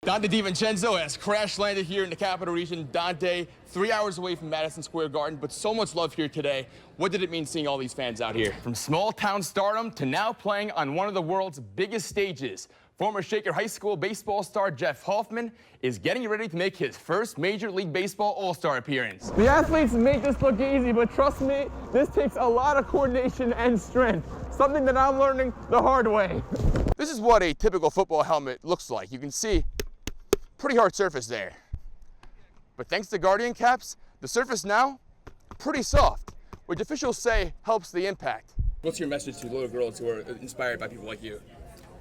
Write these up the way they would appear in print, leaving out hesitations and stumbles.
Dante DiVincenzo has crash landed here in the Capital Region. Dante, 3 hours away from Madison Square Garden, but so much love here today. What did it mean seeing all these fans out here? From small town stardom to now playing on one of the world's biggest stages, former Shaker High School baseball star Jeff Hoffman is getting ready to make his first Major League Baseball All-Star appearance. The athletes make this look easy, but trust me, this takes a lot of coordination and strength, something that I'm learning the hard way. This is what a typical football helmet looks like. You can see pretty hard surface there. But thanks to Guardian caps, the surface now pretty soft, which officials say helps the impact. What's your message to little girls who are inspired by people like you?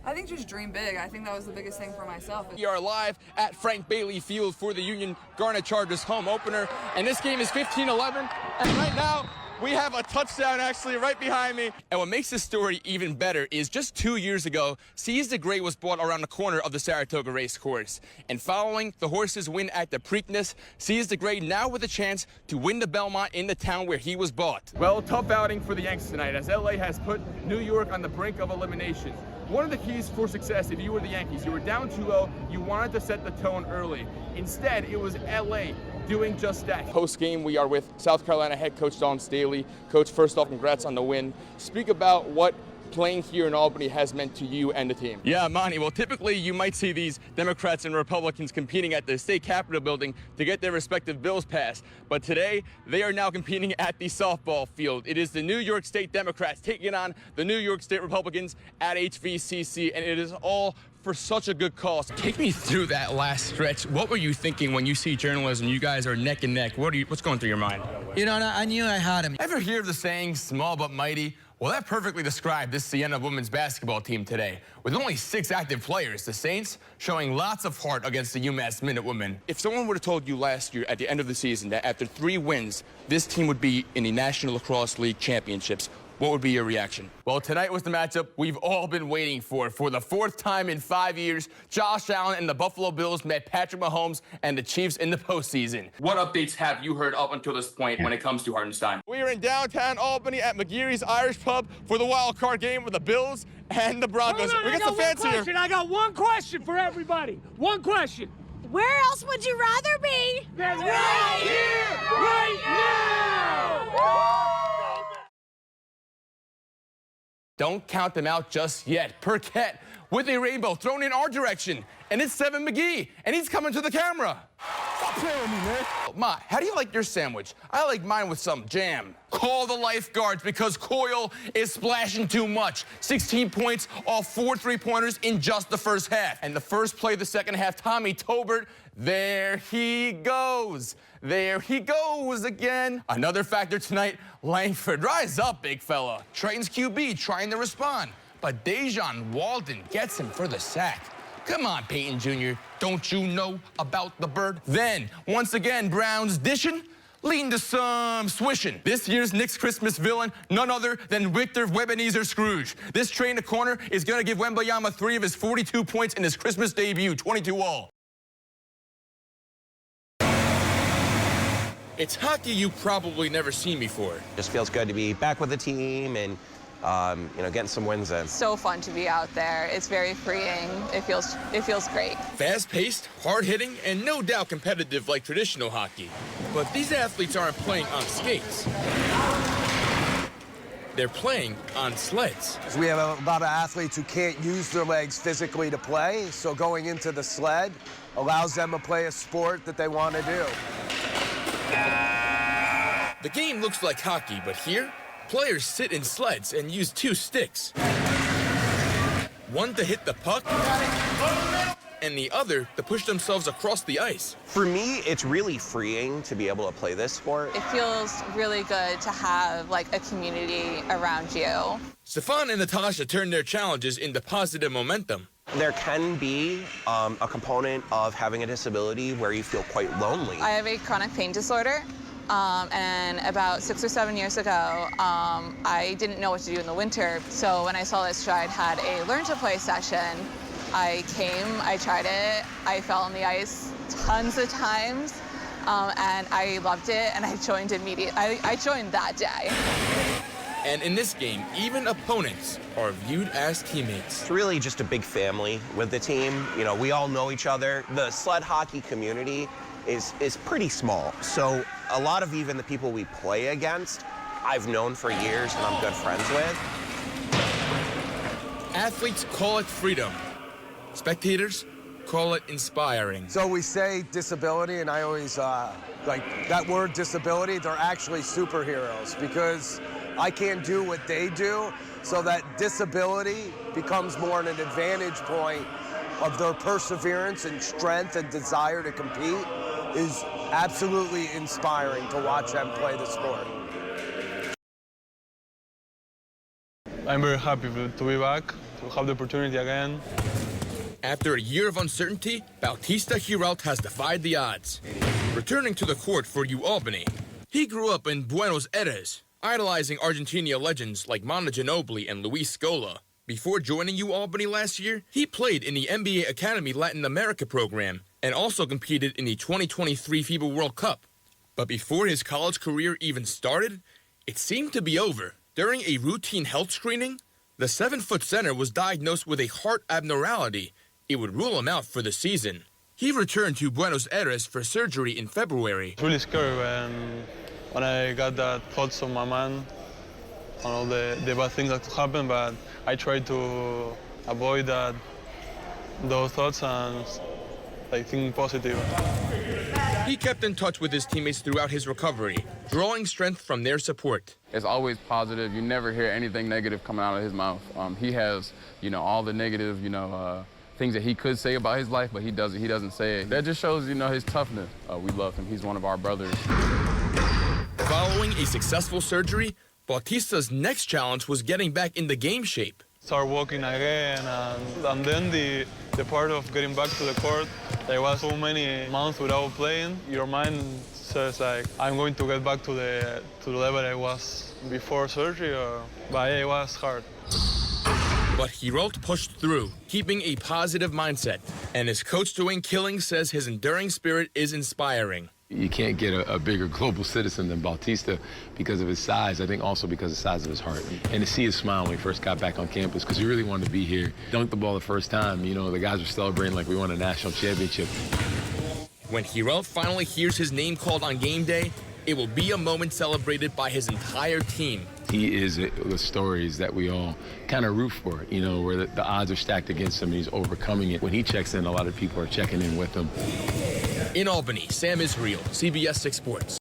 I think just dream big. I think that was the biggest thing for myself. We are live at Frank Bailey Field for the Union Garnet Chargers home opener, and this game is 15-11, and right now we have a touchdown actually right behind me. And what makes this story even better is just 2 years ago, Seize the Great was brought around the corner of the Saratoga race course. And following the horse's win at the Preakness, Seize the Great now with a chance to win the Belmont in the town where he was bought. Well, tough outing for the Yanks tonight as LA has put New York on the brink of elimination. One of the keys for success, if you were the Yankees, you were down 2-0, you wanted to set the tone early. Instead, it was LA doing just that. Post-game, we are with South Carolina head coach Dawn Staley. Coach, first off, congrats on the win. Speak about what playing here in Albany has meant to you and the team. Yeah, Monty, well, typically you might see these Democrats and Republicans competing at the state capitol building to get their respective bills passed. But today, they are now competing at the softball field. It is the New York State Democrats taking on the New York State Republicans at HVCC, and it is all for such a good cause. Take me through that last stretch. What were you thinking when you see journalism? You guys are neck and neck. What's going through your mind? You know, I knew I had him. Ever hear of the saying, small but mighty? Well, that perfectly described this Siena women's basketball team today. With only 6 active players, the Saints showing lots of heart against the UMass Minutewomen. If someone would have told you last year at the end of the season that after 3 wins, this team would be in the National Lacrosse League Championships, what would be your reaction? Well, tonight was the matchup we've all been waiting for. For the 4th time in 5 years, Josh Allen and the Buffalo Bills met Patrick Mahomes and the Chiefs in the postseason. What updates have you heard up until this point when it comes to Hartenstein? We are in downtown Albany at McGeary's Irish Pub for the wild card game with the Bills and the Broncos. We got some fans here. I got one question for everybody. One question. Where else would you rather be? Right here, right now! Don't count them out just yet. Perquette with a rainbow thrown in our direction. And it's Seven McGee, and he's coming to the camera. Stop playing with me, man. Ma, how do you like your sandwich? I like mine with some jam. Call the lifeguards because Coyle is splashing too much. 16 points off 4 3-pointers in just the first half. And the first play of the second half, Tommy Tobert, there he goes. There he goes again. Another factor tonight, Langford. Rise up, big fella. Triton's QB trying to respond, but Dejon Walden gets him for the sack. Come on, Peyton Jr., don't you know about the bird? Then, once again, Browns dishing, leading to some swishing. This year's Knicks Christmas villain, none other than Victor Webenezer Scrooge. This train to corner is going to give Wembayama 3 of his 42 points in his Christmas debut, 22-all. It's hockey you've probably never seen before. Just feels good to be back with the team and getting some wins in. So fun to be out there. It's very freeing. It feels great. Fast-paced, hard-hitting, and no doubt competitive like traditional hockey. But these athletes aren't playing on skates. They're playing on sleds. We have a lot of athletes who can't use their legs physically to play, so going into the sled allows them to play a sport that they want to do. The game looks like hockey, but here, players sit in sleds and use 2 sticks. One to hit the puck, and the other to push themselves across the ice. For me, it's really freeing to be able to play this sport. It feels really good to have, like, a community around you. Stefan and Natasha turned their challenges into positive momentum. There can be a component of having a disability where you feel quite lonely. I have a chronic pain disorder, and about 6 or 7 years ago, I didn't know what to do in the winter. So when I saw that Stride had a Learn to Play session, I came, I tried it, I fell on the ice tons of times, and I loved it, and I joined immediately. I joined that day. And in this game, even opponents are viewed as teammates. It's really just a big family with the team. You know, we all know each other. The sled hockey community is pretty small. So a lot of even the people we play against, I've known for years and I'm good friends with. Athletes call it freedom. Spectators call it inspiring. So we say disability, and I always like that word disability. They're actually superheroes because I can't do what they do, so that disability becomes more an advantage point of their perseverance and strength and desire to compete is absolutely inspiring to watch them play the sport. I'm very happy to be back, to have the opportunity again. After a year of uncertainty, Bautista Giralt has defied the odds. Returning to the court for UAlbany, he grew up in Buenos Aires, idolizing Argentina legends like Manu Ginobili and Luis Scola. Before joining UAlbany last year, he played in the NBA Academy Latin America program and also competed in the 2023 FIBA World Cup. But before his college career even started, it seemed to be over. During a routine health screening, the 7-foot center was diagnosed with a heart abnormality. It would rule him out for the season. He returned to Buenos Aires for surgery in February. It's really scary when I got that thoughts on my mind on all the bad things that could happen, but I tried to avoid those thoughts and think positive. He kept in touch with his teammates throughout his recovery, drawing strength from their support. It's always positive. You never hear anything negative coming out of his mouth. He has, all the negative, things that he could say about his life, but he doesn't say it. That just shows, his toughness. We love him. He's one of our brothers. Following a successful surgery, Bautista's next challenge was getting back into game shape. Start walking again, and then the part of getting back to the court. There was so many months without playing. Your mind says I'm going to get back to the level I was before surgery, but it was hard. But Giralt pushed through, keeping a positive mindset. And his coach, Dwayne Killing, says his enduring spirit is inspiring. You can't get a bigger global citizen than Bautista because of his size, I think also because of the size of his heart. And to see his smile when he first got back on campus, because he really wanted to be here. Dunked the ball the first time, the guys were celebrating like we won a national championship. When Giralt finally hears his name called on game day, it will be a moment celebrated by his entire team. He is the stories that we all kind of root for, where the odds are stacked against him and he's overcoming it. When he checks in, a lot of people are checking in with him. In Albany, Sam Israel, CBS 6 Sports.